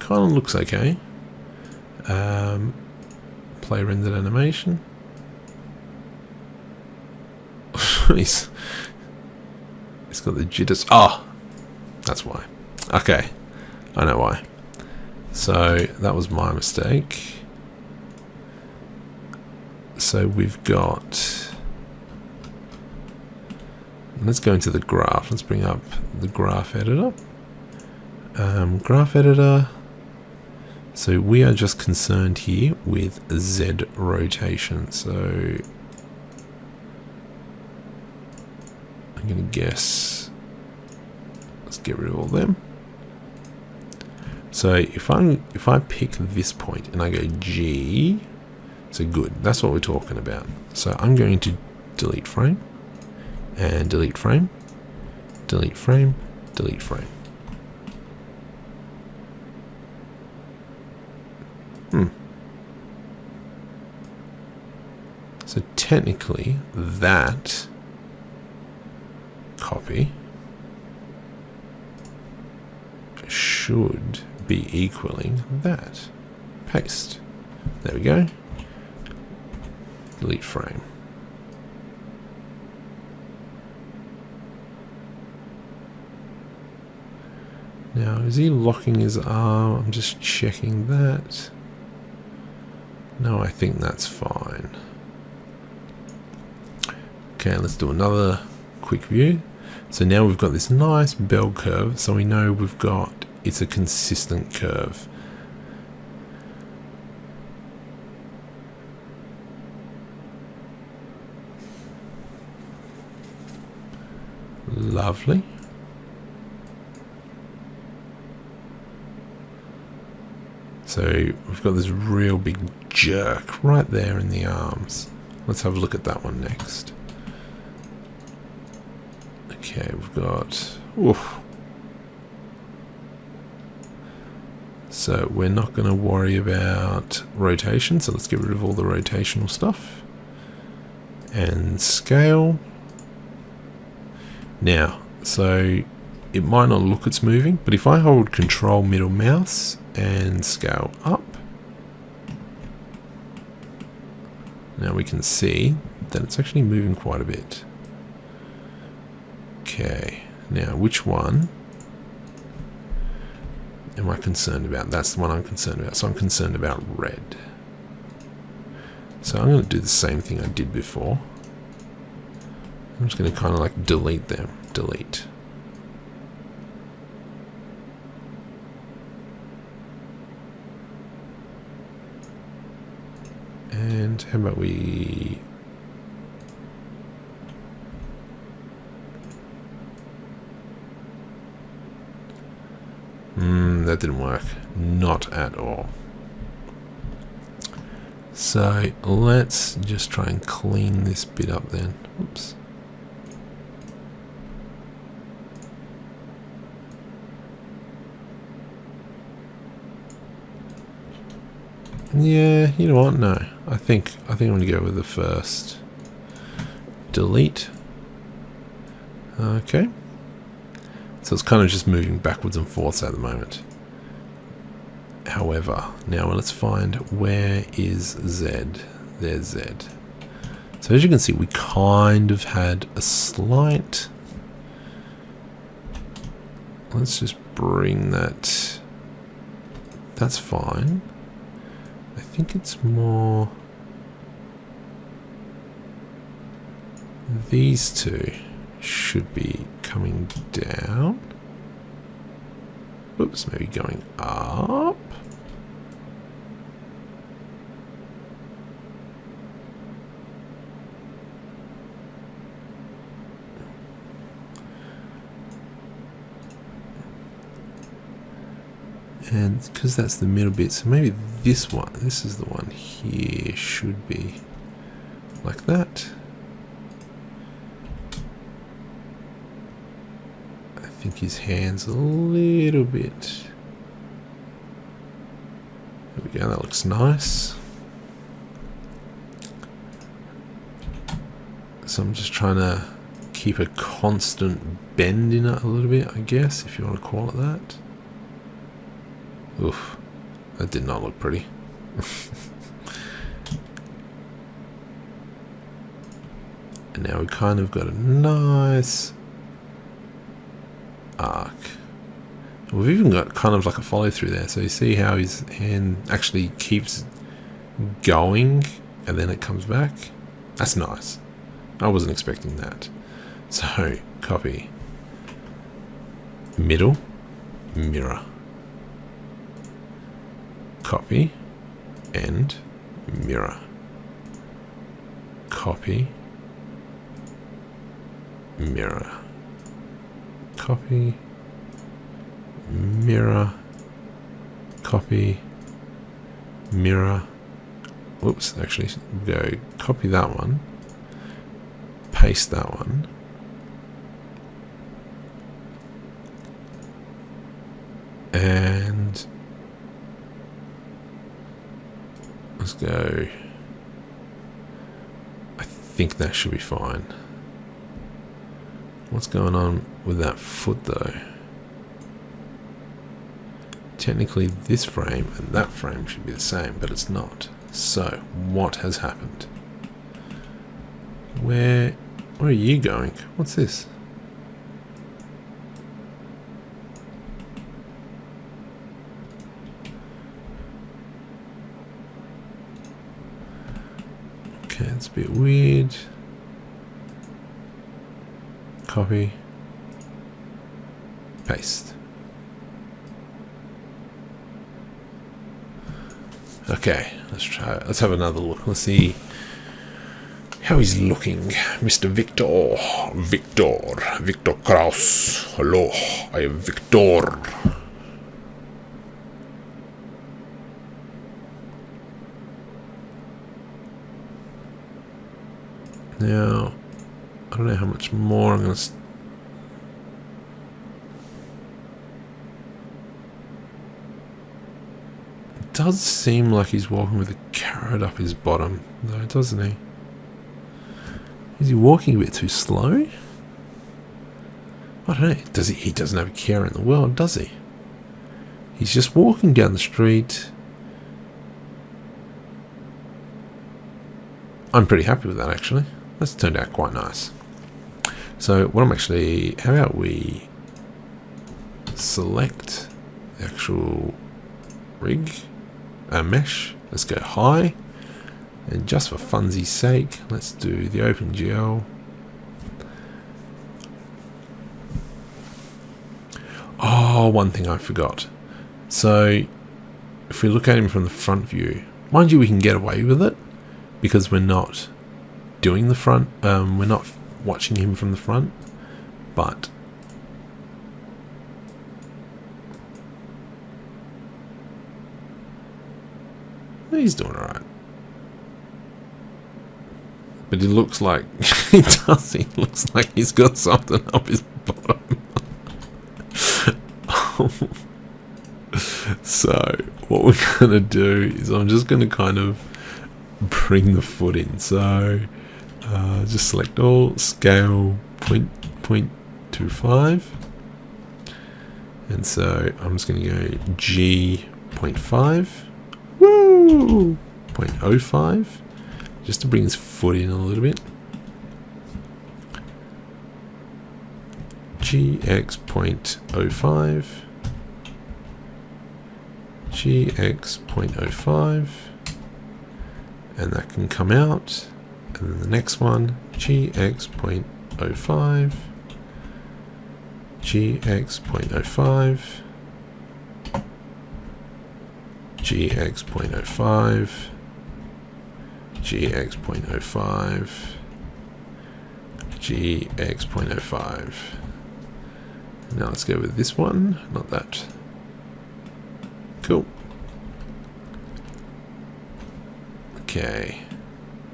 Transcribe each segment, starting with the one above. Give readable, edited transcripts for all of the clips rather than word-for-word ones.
kind of looks okay. Play rendered animation. he's got the jitters. Oh, that's why. Okay, I know why. So that was my mistake. So we've got, let's go into the graph. Let's bring up the graph editor. Graph editor. So we are just concerned here with Z rotation. So I'm going to guess, let's get rid of all them. So if I pick this point and I go G, so good, that's what we're talking about. So I'm going to delete frame, and delete frame, delete frame, delete frame. So technically that copy should be equaling that. Paste. There we go. Delete frame. Now, is he locking his arm? I'm just checking that. No, I think that's fine. Okay, let's do another quick view. So now we've got this nice bell curve, so we know it's a consistent curve. Lovely. So we've got this real big jerk right there in the arms. Let's have a look at that one next. Okay, we've got, oof. So we're not going to worry about rotation, so let's get rid of all the rotational stuff. And scale. Now, so it might not look it's moving, but if I hold Control middle mouse and scale up, now we can see that it's actually moving quite a bit. Okay, now which one am I concerned about? That's the one I'm concerned about. So I'm concerned about red. So I'm going to do the same thing I did before. I'm just going to kind of like delete them. Delete. And how about we... that didn't work. Not at all. So let's just try and clean this bit up then. Oops. Yeah, you know what? No. I think I'm going to go with the first. Delete. Okay. So it's kind of just moving backwards and forwards at the moment. However, now let's find where is Z. There's Z. So as you can see, we kind of had a slight... Let's just bring that... That's fine. I think it's more... These two should be coming down. Whoops, maybe going up. And because that's the middle bit, so maybe this one, this is the one here, should be like that. I think his hand's a little bit. There we go, that looks nice. So I'm just trying to keep a constant bend in it a little bit, I guess, if you want to call it that. Oof, that did not look pretty. And now we kind of got a nice arc. We've even got kind of like a follow through there. So you see how his hand actually keeps going and then it comes back. That's nice. I wasn't expecting that. So copy, middle, mirror, copy, and mirror, copy, mirror, copy, mirror, copy, mirror. Whoops, actually go copy that one, paste that one, and let's go. I think that should be fine. What's going on with that foot though? Technically this frame and that frame should be the same, but it's not. So what has happened? Where are you going? What's this? Okay, it's a bit weird. Copy, paste. Okay, let's try. Let's have another look. Let's see how he's looking, Mr. Victor Kraus. Hello, I am Victor. Now, I don't know how much more I'm going to... It does seem like he's walking with a carrot up his bottom, though, doesn't he? Is he walking a bit too slow? I don't know. Does he? He doesn't have a care in the world, does he? He's just walking down the street. I'm pretty happy with that, actually. That's turned out quite nice. So what I'm actually... How about we select the actual rig, mesh. Let's go high. And just for funsies sake, let's do the OpenGL. Oh, one thing I forgot. So if we look at him from the front view, mind you, we can get away with it because we're not doing the front. We're not watching him from the front, but he's doing all right. But he looks like he does. He looks like he's got something up his bottom. So what we're gonna do is I'm just gonna kind of bring the foot in. So just select all, scale 0.25, and so I'm just gonna go G.5. Woo! 0.05. Just to bring his foot in a little bit. GX.05. GX.05. And that can come out. And then the next one, GX.05. GX.05. GX.05. GX.05. GX.05. Now let's go with this one, not that. Cool. Okay.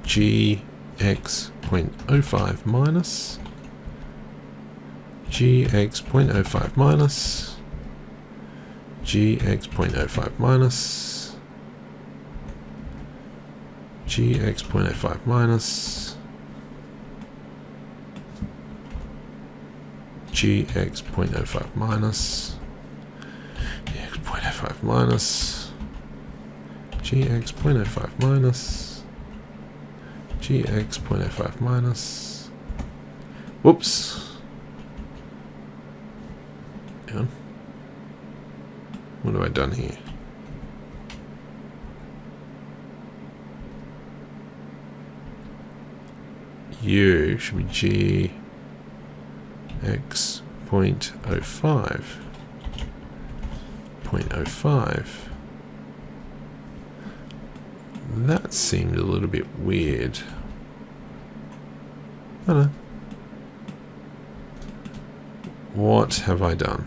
GX.05 minus. GX.05 minus. GX.05 minus. GX.05 minus. GX.05 minus. GX.05 0.05 minus gx 0.05 minus gx 0.05 minus. Whoops. Hang on. What have I done here? U should be g x 0.05. 0.05. That seemed a little bit weird. I don't know. What have I done?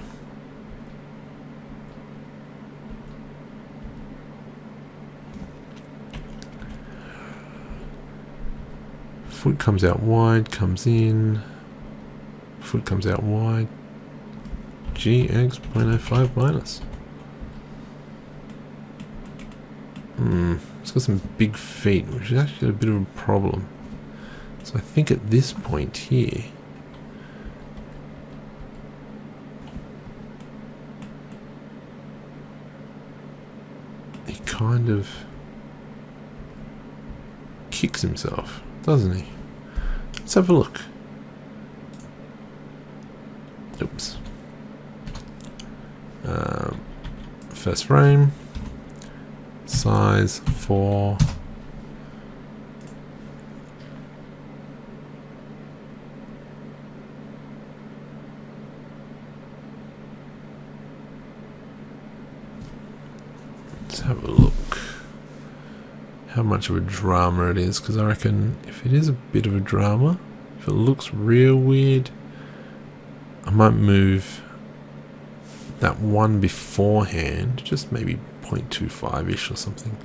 Foot comes out wide, comes in. Foot comes out wide. GX 0.05 minus. It's got some big feet, which is actually a bit of a problem. So I think at this point here, he kind of kicks himself, doesn't he? Let's have a look. Oops. First frame. Size 4. Let's have a look how much of a drama it is, because I reckon if it is a bit of a drama, if it looks real weird, I might move that one beforehand, just maybe 0.25-ish or something.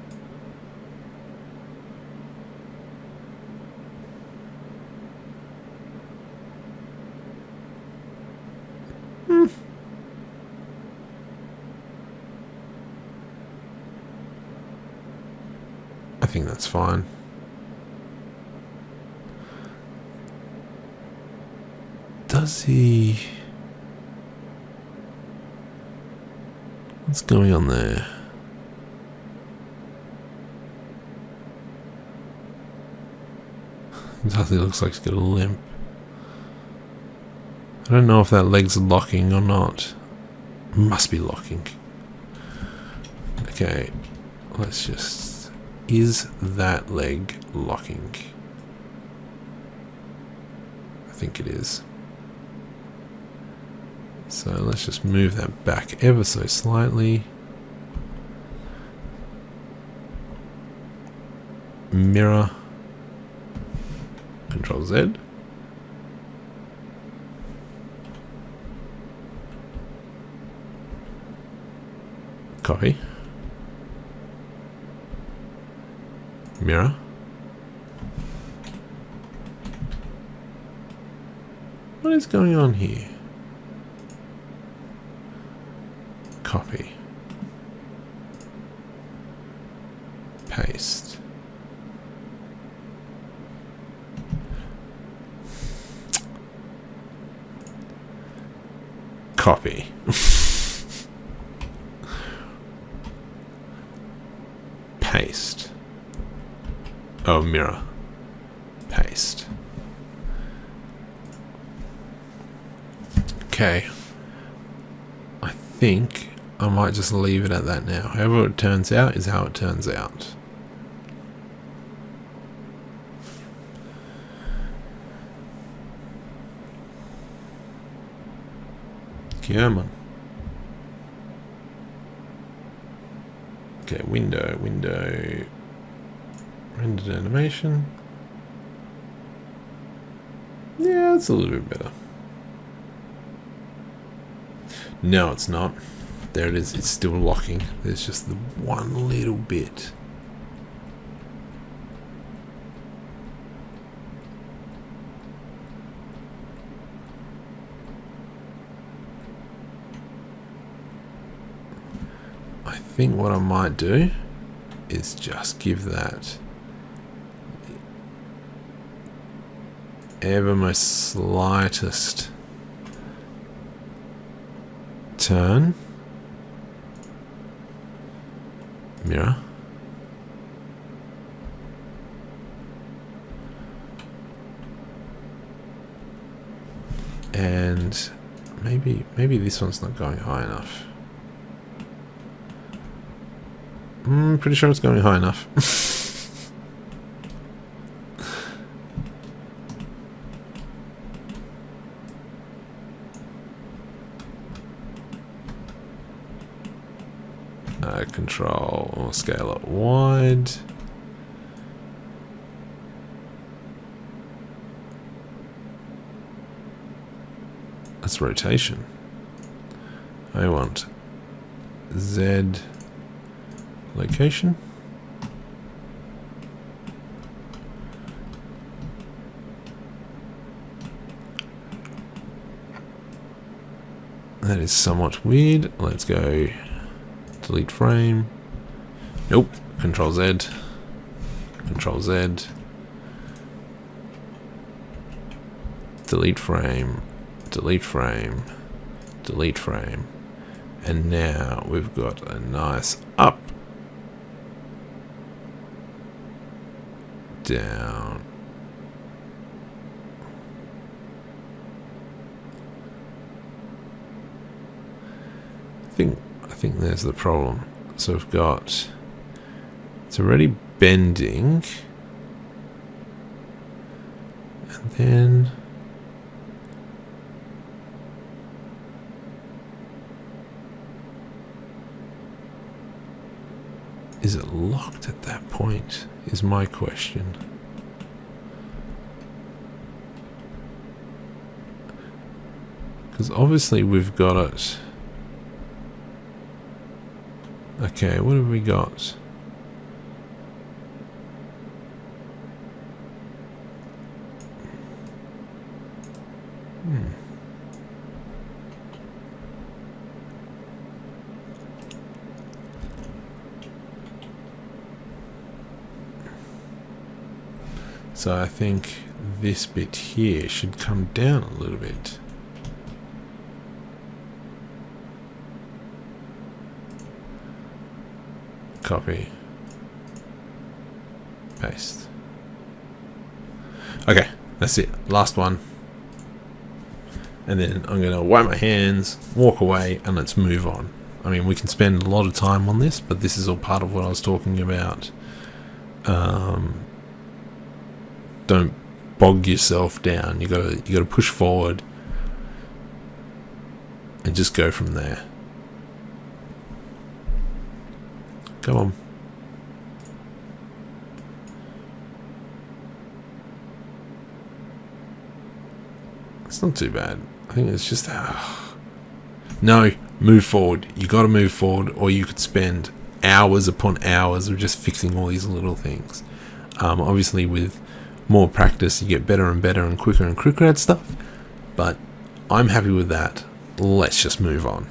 I think that's fine. Does he... What's going on there? It definitely looks like he's got a limp. I don't know if that leg's locking or not. Must be locking. Okay, let's just... Is that leg locking? I think it is. So let's just move that back ever so slightly. Mirror. Control Z. Copy. Mirror. What is going on here? Copy. Paste. Copy. Paste. Oh, mirror. Paste. Okay. I think I might just leave it at that now. However it turns out is how it turns out. Come on. Okay, window. Rendered animation. Yeah, it's a little bit better. No, it's not. There it is. It's still locking. There's just the one little bit. I think what I might do is just give that ever most slightest turn mirror. And maybe this one's not going high enough. Pretty sure it's going high enough. Control or scale it wide. That's rotation. I want Z location. That is somewhat weird. Let's go delete frame. Nope. Control Z. Control Z. Delete frame. Delete frame. Delete frame. And now we've got a nice up, down, I think there's the problem. So we've got, it's already bending, and then is it locked at that point, is my question. Because obviously we've got it. Okay, what have we got? So I think this bit here should come down a little bit. Copy. Paste. Okay, that's it. Last one. And then I'm going to wipe my hands, walk away, and let's move on. I mean, we can spend a lot of time on this, but this is all part of what I was talking about. Don't bog yourself down. You gotta push forward and just go from there. Come on. It's not too bad. I think it's just no, move forward. You got to move forward, or you could spend hours upon hours of just fixing all these little things. Obviously with more practice you get better and better and quicker at stuff, but I'm happy with that. Let's just move on.